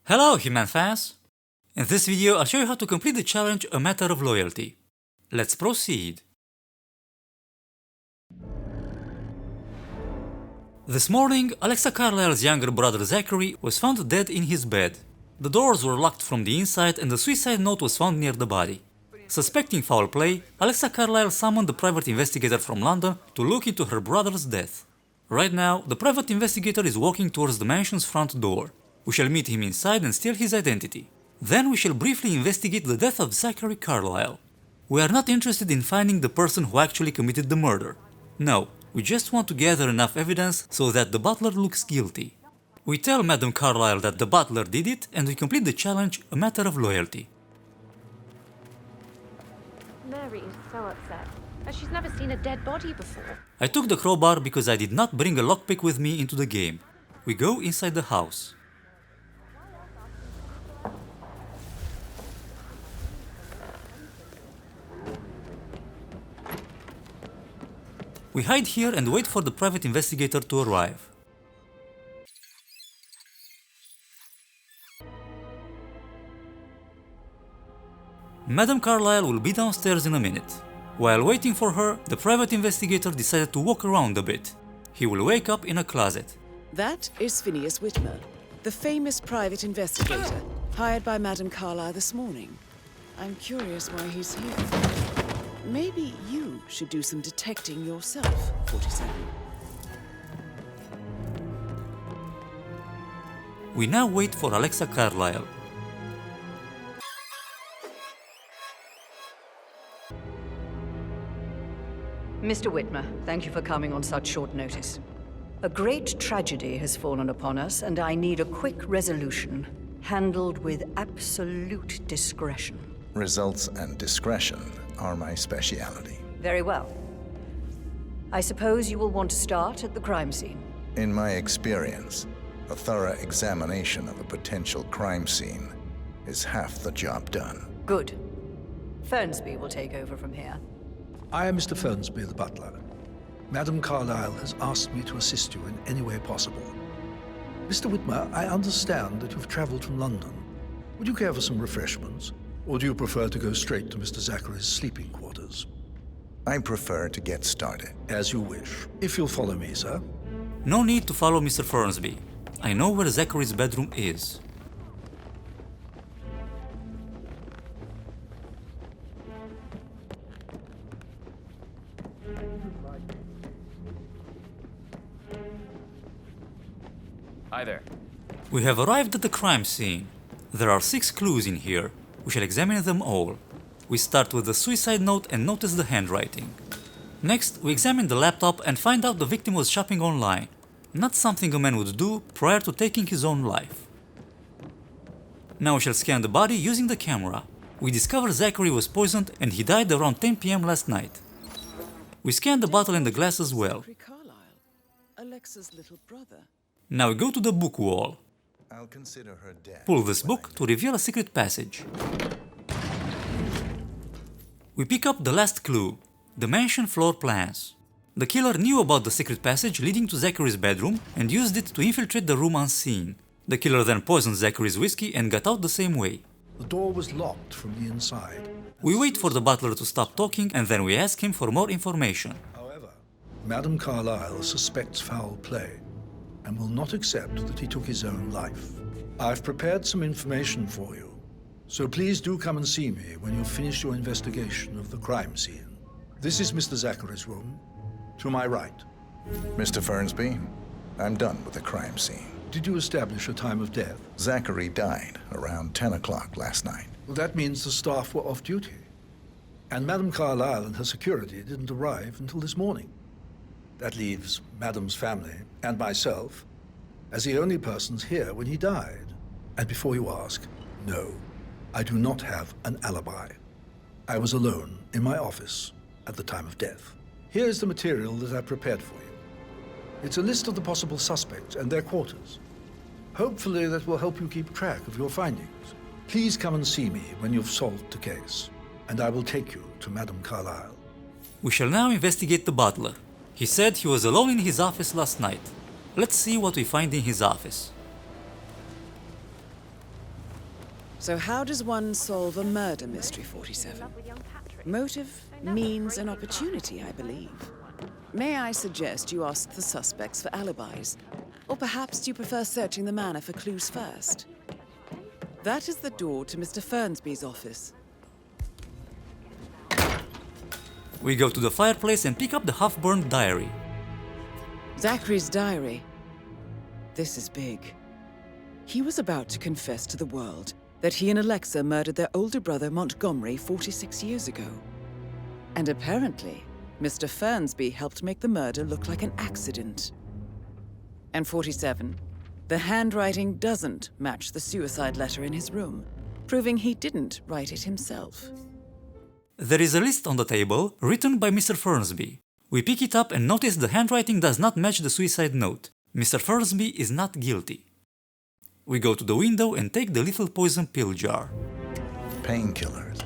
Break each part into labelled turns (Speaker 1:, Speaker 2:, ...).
Speaker 1: Hello, Hitman fans! In this video I'll show you how to complete the challenge A Matter of Loyalty. Let's proceed. This morning, Alexa Carlisle's younger brother Zachary was found dead in his bed. The doors were locked from the inside and a suicide note was found near the body. Suspecting foul play, Alexa Carlisle summoned a private investigator from London to look into her brother's death. Right now, the private investigator is walking towards the mansion's front door. We shall meet him inside and steal his identity. Then we shall briefly investigate the death of Zachary Carlisle. We are not interested in finding the person who actually committed the murder. No, we just want to gather enough evidence so that the butler looks guilty. We tell Madame Carlisle that the butler did it and we complete the challenge A Matter of Loyalty.
Speaker 2: Mary is so upset, as she's never seen a dead body before.
Speaker 1: I took the crowbar because I did not bring a lockpick with me into the game. We go inside the house. We hide here and wait for the private investigator to arrive. Madame Carlisle will be downstairs in a minute. While waiting for her, the private investigator decided to walk around a bit. He will wake up in a closet.
Speaker 3: That is Phineas Whitmer, the famous private investigator, hired by Madame Carlisle this morning. I'm curious why he's here. Maybe you should do some detecting yourself, 47.
Speaker 1: We now wait for Alexa Carlisle.
Speaker 4: Mr. Whitmer, thank you for coming on such short notice. A great tragedy has fallen upon us, and I need a quick resolution, handled with absolute discretion.
Speaker 5: Results and discretion are my speciality.
Speaker 4: Very well. I suppose you will want to start at the crime scene.
Speaker 5: In my experience, a thorough examination of a potential crime scene is half the job done.
Speaker 4: Good. Fernsby will take over from here.
Speaker 6: I am Mr. Fernsby, the butler. Madame Carlisle has asked me to assist you in any way possible. Mr. Whitmer, I understand that you've traveled from London. Would you care for some refreshments? Or do you prefer to go straight to Mr. Zachary's sleeping quarters?
Speaker 5: I prefer to get started.
Speaker 6: As you wish. If you'll follow me, sir.
Speaker 1: No need to follow Mr. Fernsby. I know where Zachary's bedroom is.
Speaker 7: Hi there.
Speaker 1: We have arrived at the crime scene. There are 6 clues in here. We shall examine them all. We start with the suicide note and notice the handwriting. Next, we examine the laptop and find out the victim was shopping online. Not something a man would do prior to taking his own life. Now we shall scan the body using the camera. We discover Zachary was poisoned and he died around 10 PM last night. We scan the bottle and the glass as well.
Speaker 3: Zachary Carlisle, Alexa's little brother.
Speaker 1: Now we go to the book wall.
Speaker 5: I'll consider her dead.
Speaker 1: Pull this book to reveal a secret passage. We pick up the last clue, the mansion floor plans. The killer knew about the secret passage leading to Zachary's bedroom and used it to infiltrate the room unseen. The killer then poisoned Zachary's whiskey and got out the same way.
Speaker 6: The door was locked from the inside.
Speaker 1: We wait for the butler to stop talking and then we ask him for more information.
Speaker 6: However, Madame Carlisle suspects foul play and will not accept that he took his own life. I've prepared some information for you, so please do come and see me when you've finished your investigation of the crime scene. This is Mr. Zachary's room, to my right.
Speaker 5: Mr. Fernsby, I'm done with the crime scene.
Speaker 6: Did you establish a time of death?
Speaker 5: Zachary died around 10 o'clock last night.
Speaker 6: Well, that means the staff were off duty. And Madame Carlisle and her security didn't arrive until this morning. That leaves Madame's family and myself as the only persons here when he died. And before you ask, no, I do not have an alibi. I was alone in my office at the time of death. Here is the material that I prepared for you. It's a list of the possible suspects and their quarters. Hopefully that will help you keep track of your findings. Please come and see me when you've solved the case, and I will take you to Madame Carlisle.
Speaker 1: We shall now investigate the butler. He said he was alone in his office last night. Let's see what we find in his office.
Speaker 3: So how does one solve a murder mystery, 47? Motive, means, and opportunity, I believe. May I suggest you ask the suspects for alibis? Or perhaps do you prefer searching the manor for clues first? That is the door to Mr. Fernsby's office.
Speaker 1: We go to the fireplace and pick up the half-burned diary.
Speaker 3: Zachary's diary. This is big. He was about to confess to the world that he and Alexa murdered their older brother Montgomery 46 years ago. And apparently, Mr. Fernsby helped make the murder look like an accident. And 47, the handwriting doesn't match the suicide letter in his room, proving he didn't write it himself.
Speaker 1: There is a list on the table written by Mr. Fernsby. We pick it up and notice the handwriting does not match the suicide note. Mr. Fernsby is not guilty. We go to the window and take the lethal poison pill jar.
Speaker 5: Painkillers.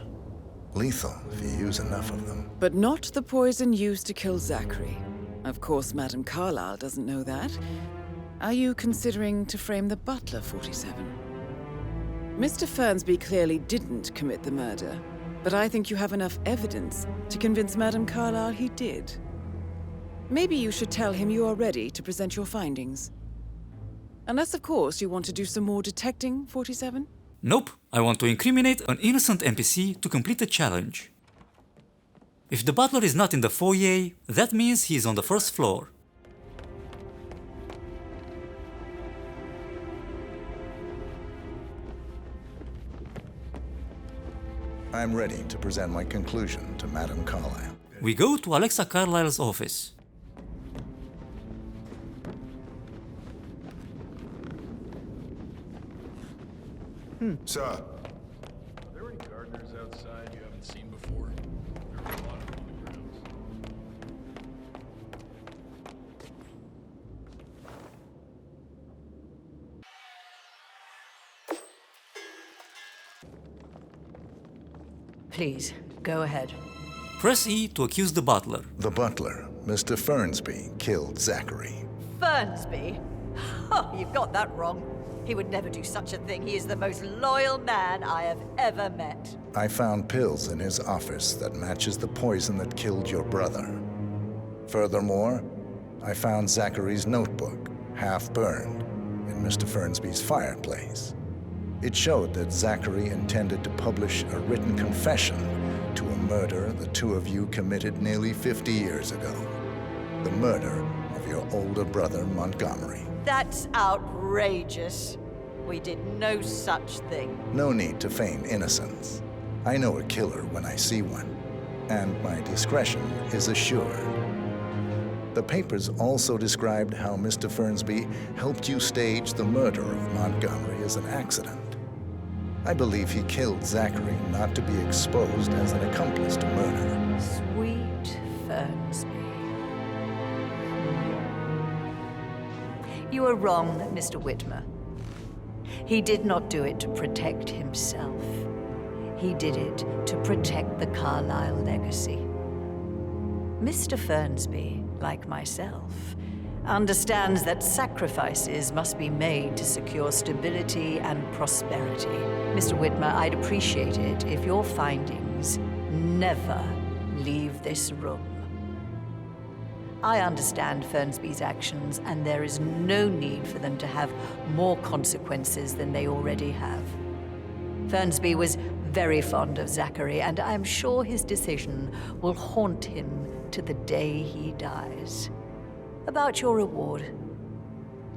Speaker 5: Lethal if you use enough of them.
Speaker 3: But not the poison used to kill Zachary. Of course, Madame Carlisle doesn't know that. Are you considering to frame the butler, 47? Mr. Fernsby clearly didn't commit the murder, but I think you have enough evidence to convince Madame Carlisle he did. Maybe you should tell him you are ready to present your findings. Unless, of course, you want to do some more detecting, 47?
Speaker 1: Nope, I want to incriminate an innocent NPC to complete the challenge. If the butler is not in the foyer, that means he is on the first floor.
Speaker 5: I'm ready to present my conclusion to Madame Carlisle.
Speaker 1: We go to Alexa Carlisle's office.
Speaker 7: Sir.
Speaker 8: Are there any gardeners outside you haven't seen before? There are a lot of them on the grounds.
Speaker 4: Please, go ahead.
Speaker 1: Press E to accuse the butler.
Speaker 5: The butler, Mr. Fernsby, killed Zachary.
Speaker 4: Fernsby? Oh, you've got that wrong. He would never do such a thing. He is the most loyal man I have ever met.
Speaker 5: I found pills in his office that matches the poison that killed your brother. Furthermore, I found Zachary's notebook, half burned, in Mr. Fernsby's fireplace. It showed that Zachary intended to publish a written confession to a murder the two of you committed nearly 50 years ago. The murder of your older brother, Montgomery.
Speaker 4: That's outrageous. We did no such thing.
Speaker 5: No need to feign innocence. I know a killer when I see one, and my discretion is assured. The papers also described how Mr. Fernsby helped you stage the murder of Montgomery as an accident. I believe he killed Zachary not to be exposed as an accomplice to murder.
Speaker 4: Sweet Fernsby. You are wrong, Mr. Whitmer. He did not do it to protect himself. He did it to protect the Carlisle legacy. Mr. Fernsby, like myself, understands that sacrifices must be made to secure stability and prosperity. Mr. Whitmer, I'd appreciate it if your findings never leave this room. I understand Fernsby's actions, and there is no need for them to have more consequences than they already have. Fernsby was very fond of Zachary, and I am sure his decision will haunt him to the day he dies. About your reward,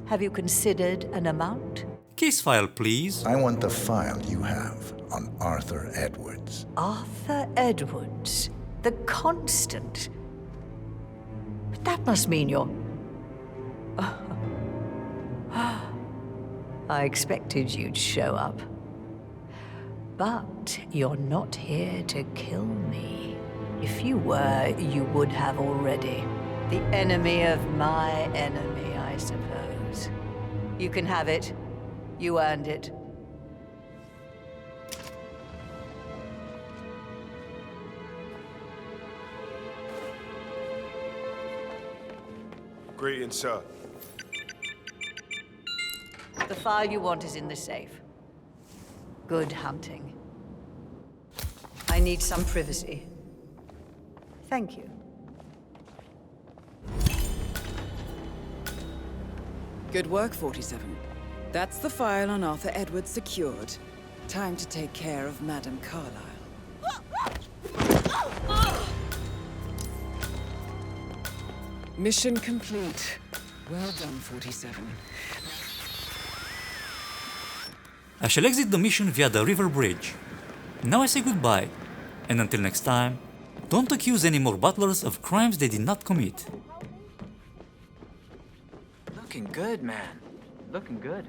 Speaker 4: have you considered an amount?
Speaker 1: Case file, please.
Speaker 5: I want the file you have on Arthur Edwards.
Speaker 4: Arthur Edwards, the Constant. But that must mean you're... I expected you'd show up. But you're not here to kill me. If you were, you would have already. The enemy of my enemy, I suppose. You can have it. You earned it.
Speaker 7: Greetings, sir.
Speaker 4: The file you want is in the safe. Good hunting. I need some privacy. Thank you.
Speaker 3: Good work, 47. That's the file on Arthur Edwards secured. Time to take care of Madame Carlisle. Mission complete. Well done, 47.
Speaker 1: I shall exit the mission via the river bridge. Now I say goodbye, and until next time, don't accuse any more butlers of crimes they did not commit.
Speaker 9: Looking good, man. Looking good.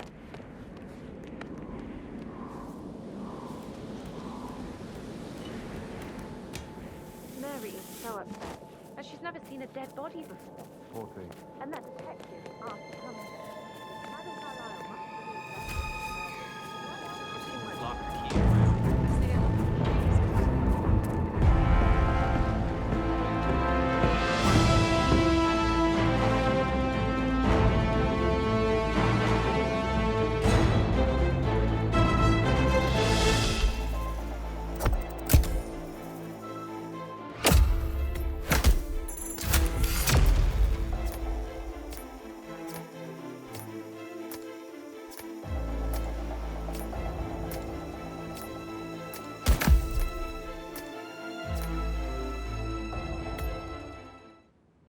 Speaker 2: Mary is so upset, as she's never seen a dead body before.
Speaker 10: Poor thing.
Speaker 2: And then